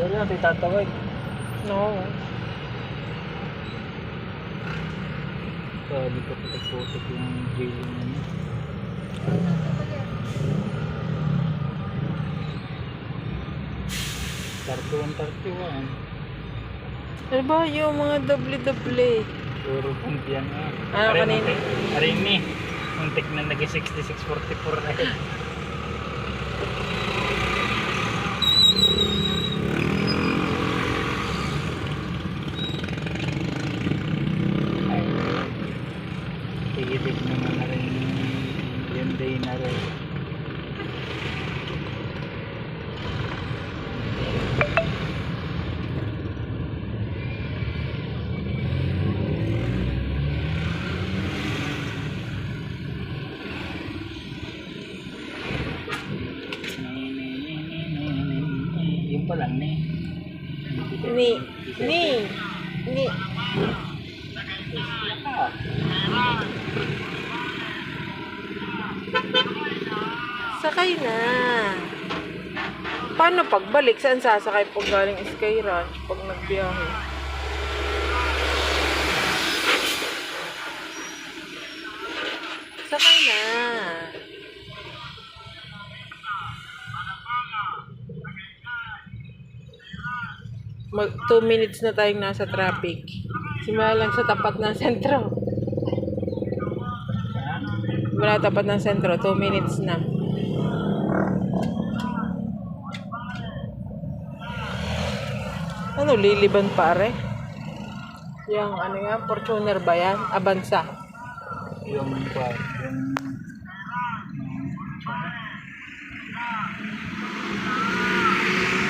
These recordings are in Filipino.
Wala, tatawag. No. Hindi ko putok-putok yung drilling niya. Tartuan. Ano ba yung mga doble-doble? Puro puntiyan nga. Ano kanina? Arin ni. Muntik na naging 6644 na yun. Higit naman na rin yung day na rin. Yung pa lang ni. Ni. Sakay na. Paano pagbalik? Saan sasakay pag galing Sky Ranch pag nagbiyahe? Sakay na. Mag 2 minutes na tayong nasa traffic. Simula lang sa tapat ng sentro. Simula tapat ng sentro, 2 minutes na. Ano, liliban pare? Yung ano yan, Fortuner ba yan? Avanza. Yung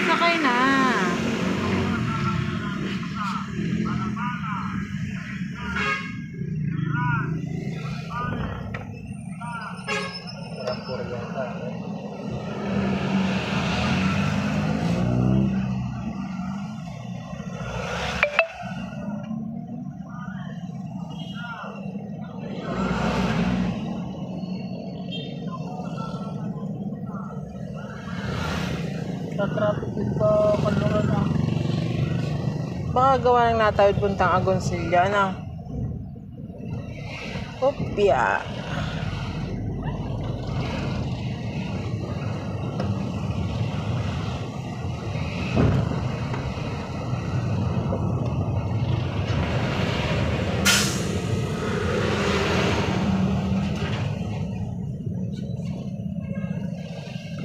Sakay na. sa traffic dito Panluran na. Baka gawa ng natawid puntang Agoncillo, ano? Opya.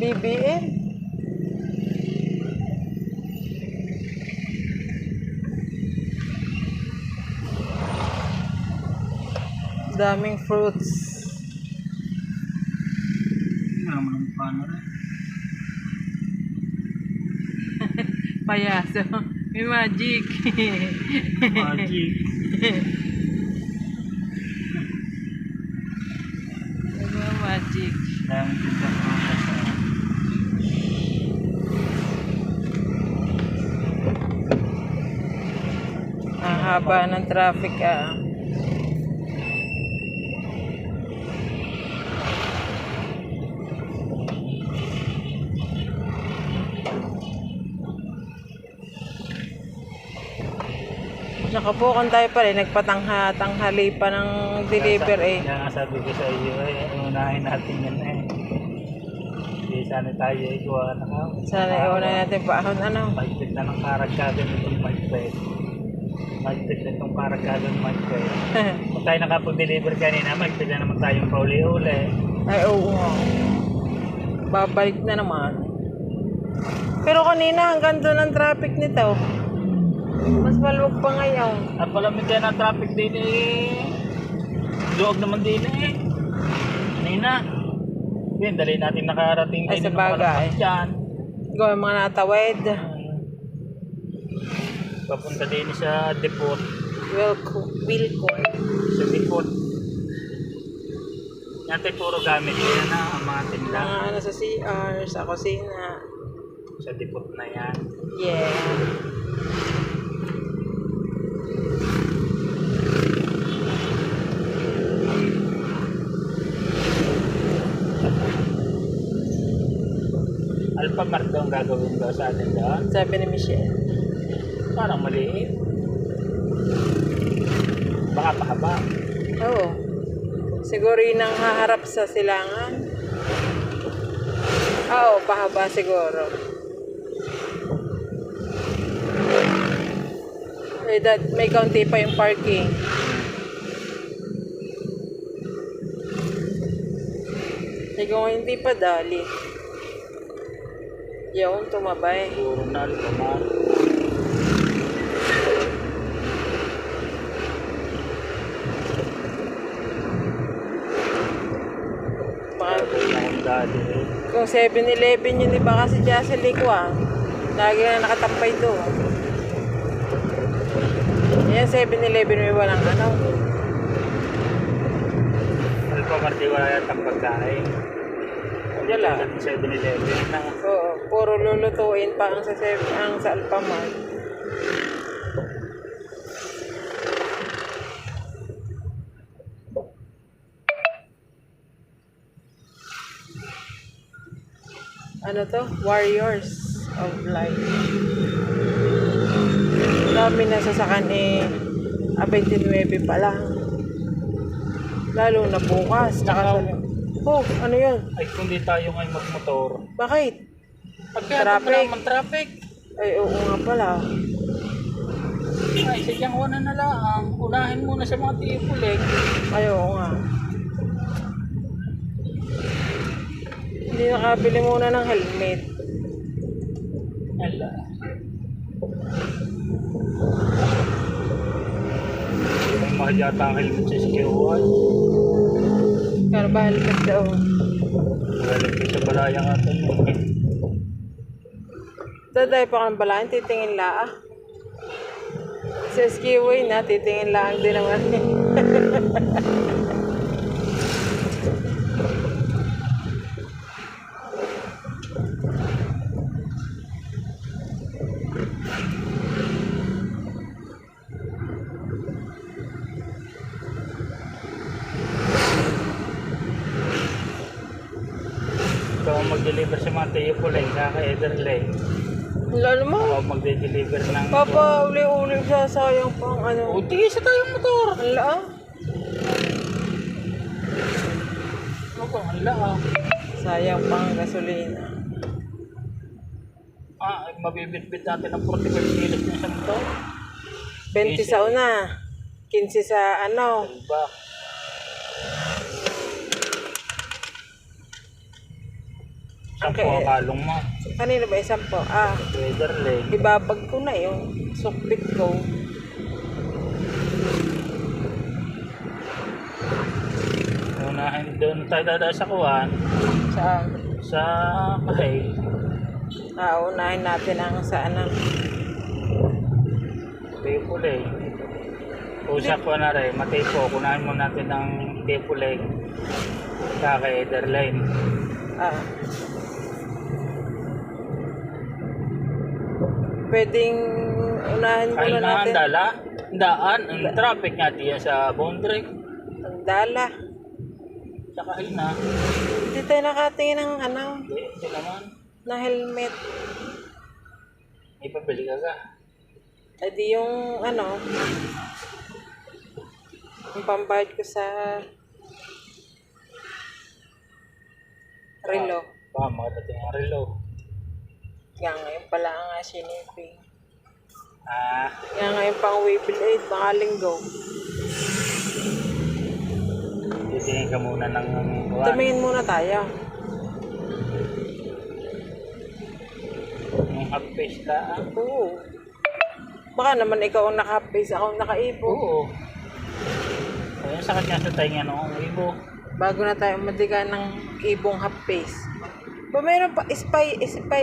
BBM. Daming fruits. Hindi naman ang paano rin. Payaso. May magic. Magic. May magic. Daming tindang prutas. Ang haba ng traffic ah. Nakabukan tayo pa rin, nagpatanghali pa ng deliver eh. Kaya nga sabi ko sa iyo, unahin natin yan eh. Hindi sana tayo ikuha na ka. Sana iunan natin paahon ano. Pagpit na ng karagkado nitong magpwede. Magpit na itong karagkado ng magpwede. Kung tayo nakapag-deliver kanina, magpit na naman tayong pauli-uli. Ay oo nga. Babalik na naman. Pero kanina hanggang doon ang traffic nito. Mas maluwag pa ngayon. At palamit tayo ng traffic din eh. Luwag naman din eh. Kanina. Yan, dali natin nakarating Ay, din sa bagay. Dyan. Gawin mga natawid. Papunta din sa depot. Wilcon. Sa depot. Yan tayo puro gamit. Yan na ang mga tinda. Mga ano sa CR, sa kusina. Sa depot na yan. Yeah. Alphamart daw ang gagawin daw sa atin doon. Sabi ni Michelle. Parang maliit. Baka pahaba. Oo. Siguro yun ang haharap sa silangan. Oo, pahaba siguro. May kaunti pa yung parking. Kung hindi pa dali. Yun, tumabay. Puro na Alphamart. Baka, Ang dali eh. kung 7-Eleven yun, di ba kasi dyan sa Likwa? Lagi na nakatampay doon. Yan, 7-Eleven may walang ano. Alphamart di wala yatang pagkain. Wala. 7-Eleven na. Oo, puro lulutuin pa ang sa Alphamart. Ano to? Warriors of Light. Dami na sasakan eh. 29 pa lang. Lalo na bukas. Oh, ano yun? Ay kung di tayo ngayon magmotor. Bakit? Pagkaya Traffic. naman traffic. Ay, oo nga pala. Ay, sadyang wala na lang. Unahin muna sa mga tipulik. Ay, oo nga. Hindi nakabili muna ng helmet. Ala. May mahal yata ang helmet sa SK1. Kano ba helmet daw? Galing ko sa balaya nga ito. Daday pa kang balaan, titingin laa. Sa skiway na, titingin laang din naman. Ikaw ang mag-deliver sa mga tipulik, kaka Ederlay. Lalo mo, Ako magde-deliver ng... papa, uli-uli siya, sayang pang ano. O, tigil sa tayong motor. Ang laang. Ako, ang laang. Sayang pang gasolina. Ah, mabibitbit natin ng 45 kilos ng isang motor. 20 sa una. 15 sa ano. Diba? Sampo Okay. ang kalong mo. Kanino ba isang po? Ah, Ederlay. ibabag ko na yung sukbit ko. Unahin doon tayo dadaan sa kuwan. Saan? Sa Kahay. Unahin natin ang saan ang Tipulay. Usap ko na rin. Matipo. Kunahin mo natin ng Tipulay. Kaka Ederlay. pwedeng unahin Kahit muna na ang natin dala. Daan. Ang traffic nga diyan sa boundary. ang dala. Sa Kahay na. Hindi tayo nakatingin ng ano, Hindi naman. na helmet. May pabili ka ka. Eh di yung ano, yung pambayad ko sa relo. Baka makatating ang relo. Kaya ngayon pala nga siniping. Ah. Kaya ngayon pang Weibull Aid, baka linggo. Titingin ka muna ng kuwan. Tumingin muna tayo. Yung half face ka. Oo. Baka naman ikaw ang naka-face, ako ang naka-ibo. Oo. Ayun, sakit nga sa tainga noong ibo. Bago na tayo madiga ng ibong half-face. Ba mayroon pa, spy,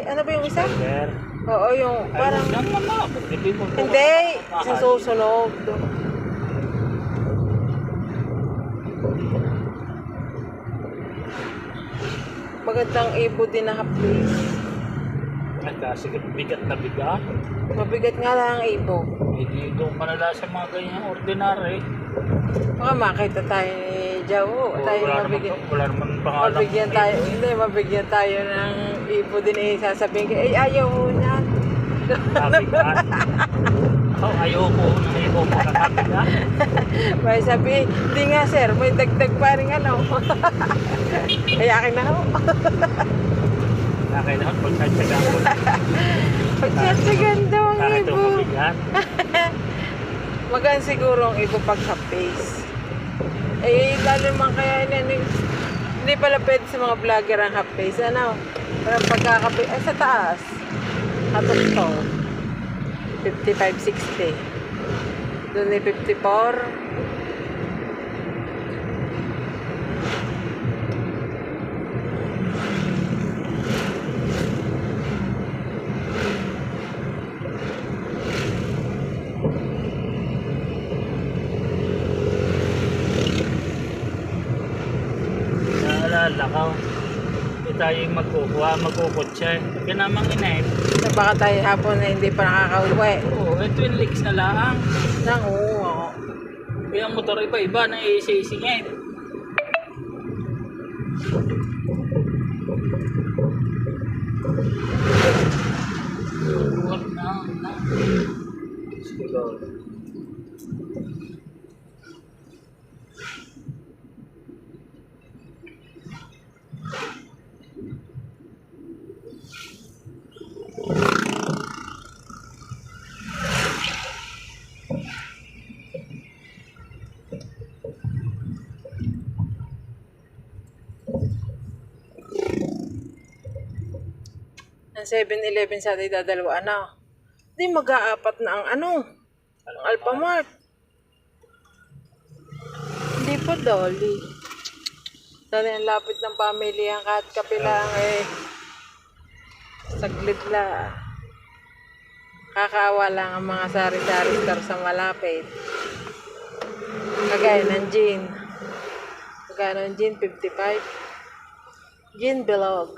ano ba yung isa? Sir. Oo, yung parang, Ay, yan naman. Hindi mo po. hindi, sa susunod. Magandang ibo din na half-face. Kasi bigat na bigat. Mabigat nga lang ang ibo. Hindi doon panala sa mga ganyang ordinary. Baka makita tayo ni sadya ho. Tayo mabigyan. Wala naman pangalan. Mabigyan tayo, hindi, mabigyan tayo ng ipo din eh, sasabihin ko, ayaw ho niyan. Sabi ka. Oh, ayoko na ibo mo kakabi ka. May sabi, hindi nga sir, may dagdag pa rin ano. Ay, akin na ho. Nakailangan pagkatsaga ko. Pagsasagan daw ang Kahit ibo. mabigat. Magaan siguro ang ibo pag half face. Eh, lalo naman kaya hindi pala pwede sa mga vlogger ang half face. Ano? Parang pagkakapi, sa taas. Katok to. 55-60. Doon ay 54. Naalala ko. Hindi tayo yung magkukutsa. Kaya namang inay. So baka tayo hapon na hindi pa nakakauwi. Oo, Twin Lakes na lang. Nang oo. Kaya ang motor iba-iba na isisingit. What now? Siguro. Ang 7-Eleven sa atin dadalawa na. Di mag-aapat na ang ano. Ang Alphamart. Hindi po Dolly. Dali ang lapit ng pamilya kahit kapilang eh. Saglit la. Kakaawa lang ang mga sari-sari store sa malapit. Kagaya ng gin. Kagaya ng gin, 55. Gin bilog.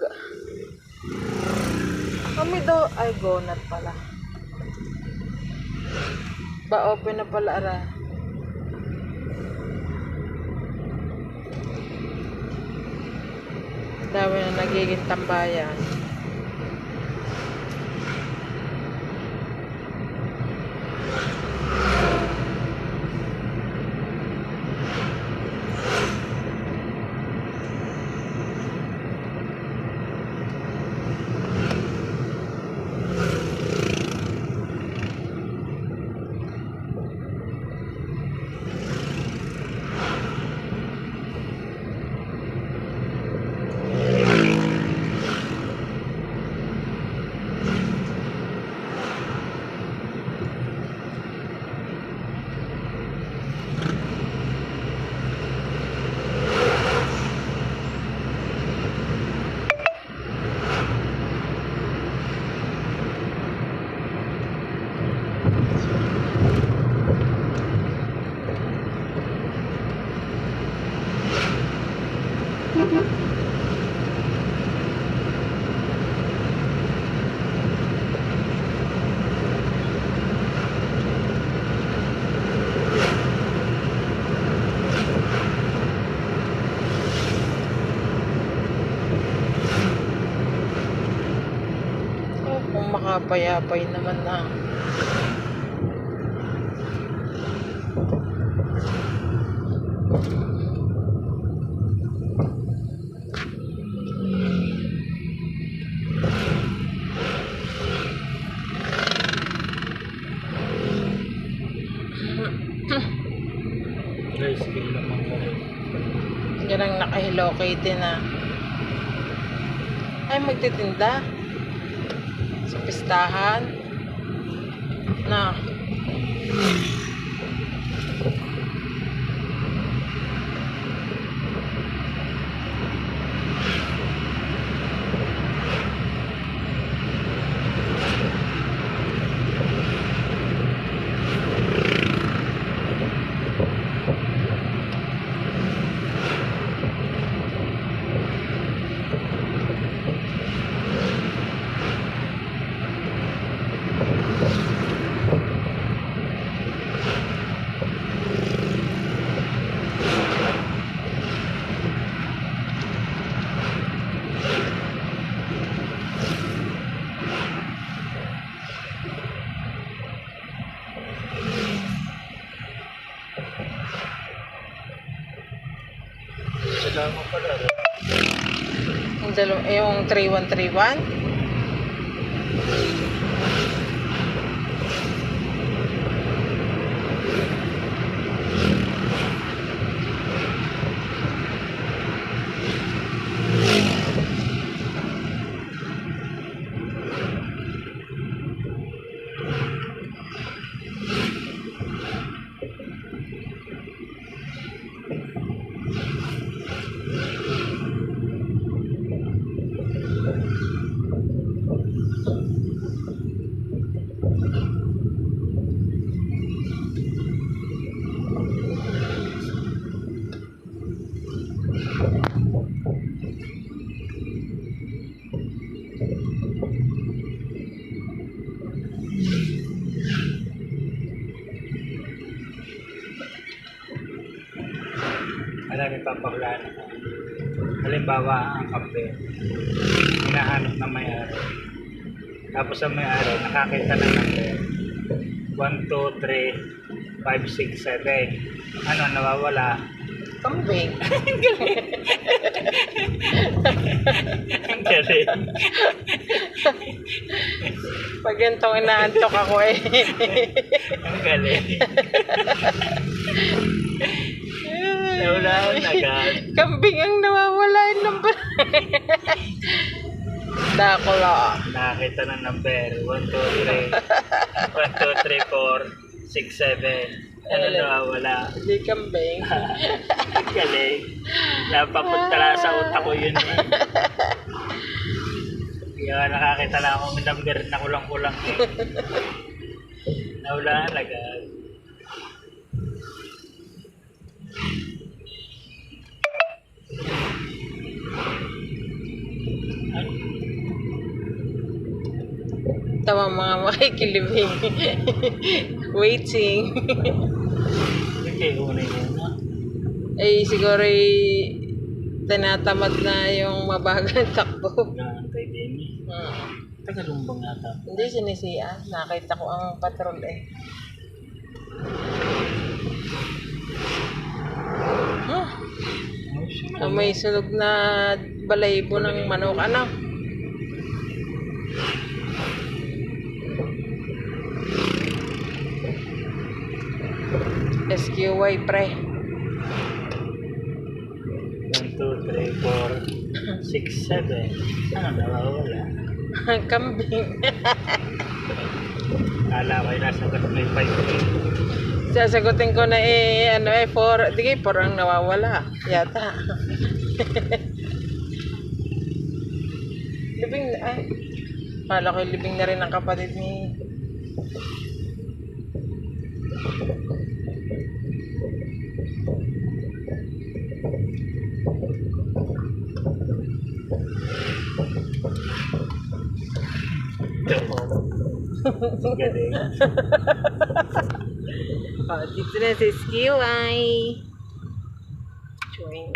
Kami daw, ay gonat pala. Ba open na pala ara. Dami na nagiging tambayan. Oh, kung makapayapay naman na. Guys, sige naman ko. Yan ang naka-Hello Kitty na. Ay, magtitinda. Sa pistahan. Na. Yung 3131. Alam niyo papahulaan ako. Halimbawa, ang kape, hinahanap na may-ari. Tapos ang may-ari, nakakita ng number. 1, 2, 3, 5, 6, 7. Ano, nawawala? Kambing. Ang galing. Pag ganitong inaantok ako eh. Ang galing. Nawala agad. Kambing ang nawawala yung number. Dakula. Nakakita ng number. 1, 2, 3. 1, 2, 3, 4, 6, 7. Ano nawawala? Hindi kambing. Ang galing. Napapunta lang sa utak ko yun eh. Kaya nakakita lang ako ng number na kulang-kulang eh. Nawala agad. Tawa mga makikilibing. Waiting. Okay, una yun na. Eh, siguro tinatamad na yung mabagal takbo. Naantay din eh. Tagalumbang nata. Hindi sinisiya. Nakita ko ang patrol eh. May sunog na balaybo ng manok. Ano? SQY pre. 1, 2, 3, 4, 6, 7. Ano nawawala? Kambing. Kala ko yung nasa may 5. Sasagutin ko na eh, 4. Di 4 ang nawawala. Yata. Libing na, ay. Kala ko libing na rin ang kapatid ni. Galing. Dito na si SQY. Join.